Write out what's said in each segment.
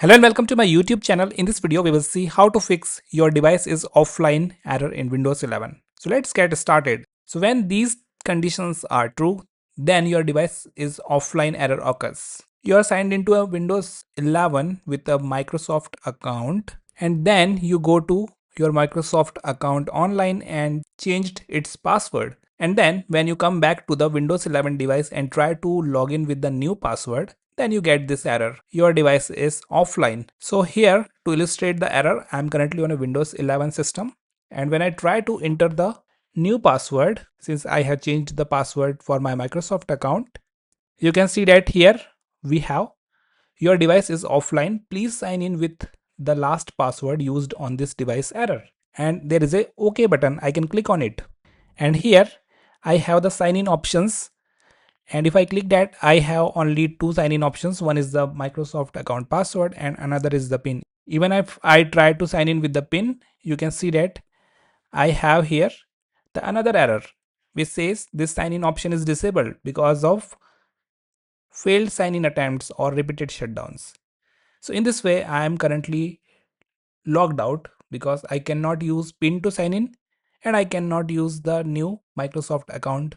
Hello and welcome to my YouTube channel. In this video, we will see how to fix your device is offline error in Windows 11. So let's get started. So when these conditions are true, then your device is offline error occurs. You are signed into a Windows 11 with a Microsoft account, and then you go to your Microsoft account online and changed its password. And then when you come back to the Windows 11 device and try to log in with the new password, then you get this error. Your device is offline. So here to illustrate the error, I'm currently on a Windows 11 system. And when I try to enter the new password, since I have changed the password for my Microsoft account, you can see that here we have your device is offline. Please sign in with the last password used on this device error. And there is a OK button. I can click on it. And here I have the sign in options. And if I click that, I have only two sign in options. One is the Microsoft account password and another is the PIN. Even if I try to sign in with the PIN, you can see that I have here the another error which says this sign in option is disabled because of failed sign in attempts or repeated shutdowns. So in this way, I am currently logged out because I cannot use PIN to sign in and I cannot use the new Microsoft account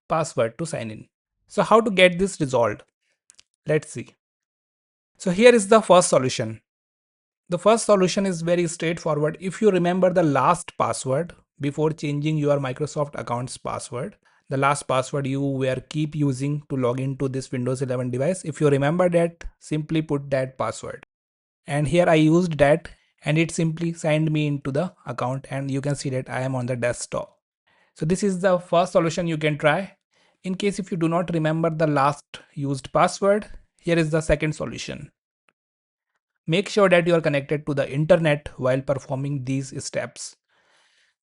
password to sign in. So how to get this resolved? Let's see. So here is the first solution. The first solution is very straightforward. If you remember the last password before changing your Microsoft account's password, the last password you were keep using to log into this Windows 11 device, if you remember that, simply put that password. And here I used that and it simply signed me into the account and you can see that I am on the desktop. So this is the first solution you can try. In case if you do not remember the last used password, here is the second solution. Make sure that you are connected to the internet while performing these steps.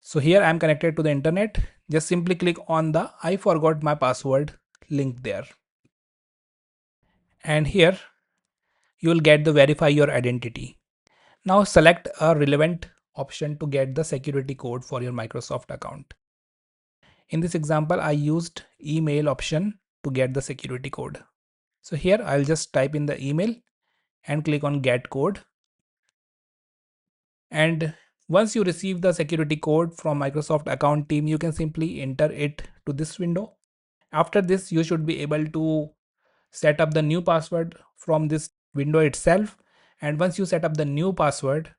So here I am connected to the internet. Just simply click on the I forgot my password link there. And here you will get the verify your identity. Now select a relevant option to get the security code for your Microsoft account. In this example, I used email option to get the security code. So here I'll just type in the email and click on get code. And once you receive the security code from Microsoft account team, you can simply enter it to this window. After this, you should be able to set up the new password from this window itself. And once you set up the new password,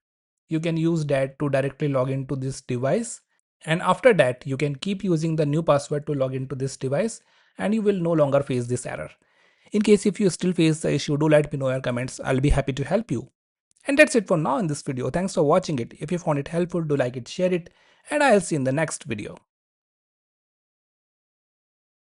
you can use that to directly log into this device. And after that, you can keep using the new password to log into this device and you will no longer face this error. In case if you still face the issue, do let me know in your comments. I'll be happy to help you. And that's it for now in this video. Thanks for watching it. If you found it helpful, do like it, share it, and I'll see you in the next video.